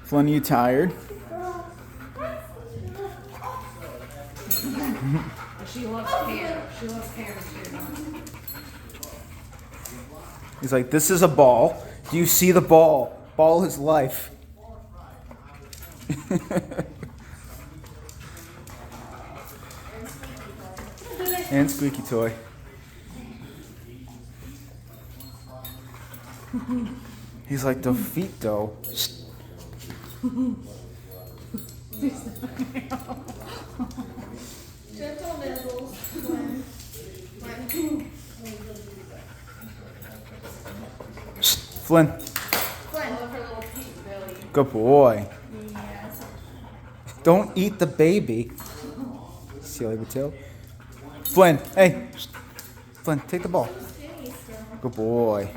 Flynn, you tired? She loves hair. She loves hair too. He's like, this is a ball. Do you see the ball? Ball is life. And squeaky toy. He's like, the feet though. Gentle nibbles. When. Flynn, I love her little pink belly. good boy. Yes. Don't eat the baby. Silly tail. Flynn, hey. Flynn, take the ball. Good boy.